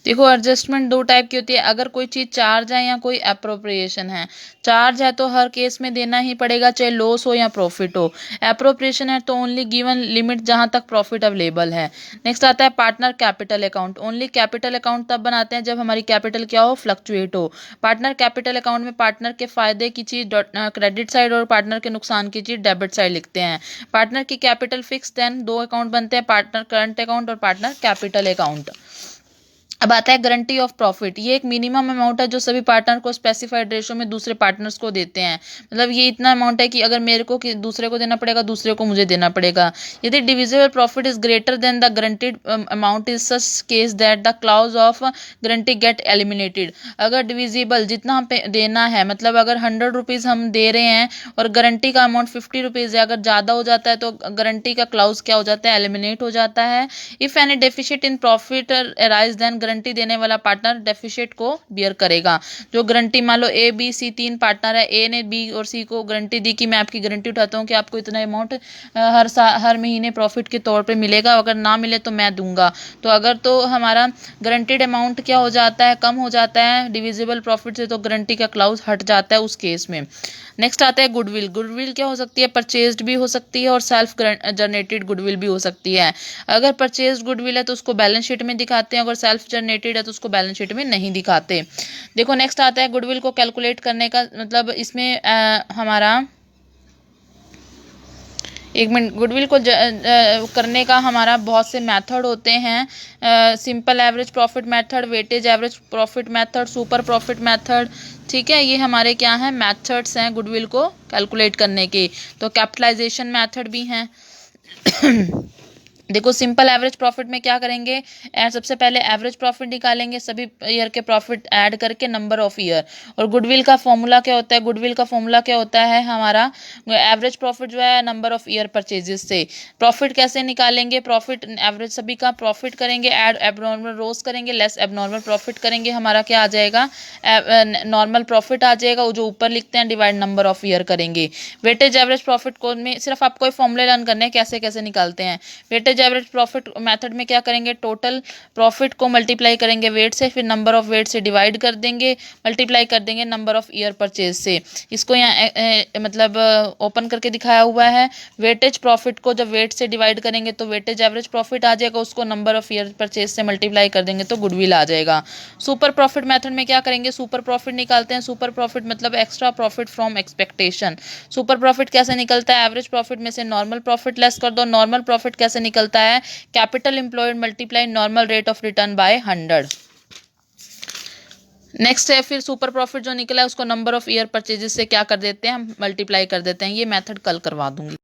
देखो एडजस्टमेंट दो टाइप की होती है, अगर कोई चीज़ चार्ज है या कोई अप्रोप्रिएशन है। चार्ज है तो हर केस में देना ही पड़ेगा, चाहे लॉस हो या प्रॉफिट हो। अप्रोप्रिएशन है तो ओनली गिवन लिमिट जहां तक प्रॉफिट अवेलेबल है। नेक्स्ट आता है partner capital account. Only capital account तब बनाते हैं जब हमारी कैपिटल क्या हो, फ्लक्चुएट हो। पार्टनर कैपिटल अकाउंट में पार्टनर के फायदे की चीज क्रेडिट साइड और पार्टनर के नुकसान की चीज डेबिट साइड लिखते हैं। पार्टनर की कैपिटल फिक्स, देन दो अकाउंट बनते हैं, पार्टनर करंट अकाउंट और पार्टनर कैपिटल अकाउंट। अब आता है गारंटी ऑफ प्रॉफिट। ये एक मिनिमम अमाउंट है जो सभी पार्टनर को स्पेसिफाइड रेशो में दूसरे पार्टनर्स को देते हैं। मतलब ये इतना अमाउंट है कि अगर मेरे को दूसरे को देना पड़ेगा, दूसरे को मुझे देना पड़ेगा। यदि divisible profit is greater than the guaranteed amount is such case that the clause of guarantee get eliminated. अगर डिविजिबल जितना हम देना है, मतलब अगर 100 रुपीज़ हम दे रहे हैं और गारंटी का अमाउंट 50 रुपीज़ है, अगर ज़्यादा हो जाता है तो गारंटी का क्लाउज क्या हो जाता है, एलिमिनेट हो जाता है। If any deficit in profit arise then guarantee देने वाला पार्टनर डेफिशिट को बियर करेगा। जो गारंटी, मान लो ए बी सी तीन पार्टनर है, ए ने बी और सी को गारंटी दी कि मैं आपकी गारंटी उठाता हूँ कि आपको इतना अमाउंट हर महीने प्रॉफिट के तौर पे मिलेगा, अगर ना मिले तो मैं दूंगा। तो अगर तो हमारा गारंटीड अमाउंट क्या हो जाता है, कम हो जाता है डिविजिबल प्रॉफिट से, तो गारंटी का क्लाउज हट जाता है उस केस में। नेक्स्ट आता है गुडविल। गुडविल क्या हो सकती है, परचेज्ड भी हो सकती है और सेल्फ जनरेटेड गुडविल भी हो सकती है। अगर परचेज गुडविल है तो उसको बैलेंस शीट में दिखाते हैं, अगर सेल्फ जनरेटेड है तो उसको बैलेंस शीट में नहीं दिखाते। देखो नेक्स्ट आता है गुडविल को कैलकुलेट करने का, मतलब इसमें हमारा एक मिनट, गुडविल को करने का हमारा बहुत से मेथड होते हैं। Simple average profit method, weightage average profit method, super profit method. ठीक है, ये हमारे क्या हैं, मेथड्स हैं गुडविल को कैलकुलेट करने के। तो कैपिटलाइजेशन मेथड भी हैं। देखो सिंपल एवरेज प्रॉफिट में क्या करेंगे, सबसे पहले एवरेज प्रॉफिट निकालेंगे, सभी ईयर के प्रॉफिट ऐड करके नंबर ऑफ ईयर। और गुडविल का फॉर्मूला क्या होता है, गुडविल का फॉर्मूला क्या होता है हमारा, एवरेज प्रॉफिट जो है नंबर ऑफ ईयर परचेजेस से। प्रॉफिट कैसे निकालेंगे, प्रॉफिट एवरेज सभी का प्रॉफिट करेंगे, ऐड एबनॉर्मल रोज करेंगे, लेस एबनॉर्मल प्रॉफिट करेंगे, हमारा क्या आ जाएगा, नॉर्मल प्रॉफिट आ जाएगा, वो जो ऊपर लिखते हैं, डिवाइड नंबर ऑफ ईयर करेंगे। वेटेज एवरेज प्रॉफिट को में सिर्फ आपको ये फॉर्मूले लर्न करने हैं कैसे कैसे निकालते हैं। वेटेज एवरेज प्रॉफिट मेथड में क्या करेंगे, टोटल प्रॉफिट को मल्टीप्लाई करेंगे वेट से, फिर नंबर ऑफ वेट से डिवाइड कर देंगे, मल्टीप्लाई कर देंगे नंबर ऑफ ईयर परचेज से। इसको यहाँ मतलब ओपन करके दिखाया हुआ है। वेटेज प्रॉफिट को जब वेट से डिवाइड करेंगे तो वेटेज एवरेज प्रॉफिट आ जाएगा, उसको नंबर ऑफ ईयर परचेज से मल्टीप्लाई कर देंगे तो गुडविल आ जाएगा। सुपर प्रॉफिट मेथड में क्या करेंगे, सुपर प्रॉफिट निकालते हैं। सुपर प्रॉफिट मतलब extra profit from expectation. Super profit कैसे निकलता है, एवरेज प्रॉफिट में से नॉर्मल प्रॉफिट लेस कर दो। नॉर्मल प्रॉफिट कैसे निकलता है, capital employed multiply normal rate of return by 100। Next है फिर सुपर प्रॉफिट जो निकला है उसको नंबर ऑफ ईयर परचेजेस से क्या कर देते हैं, हम मल्टीप्लाई कर देते हैं। ये मेथड कल करवा दूंगी।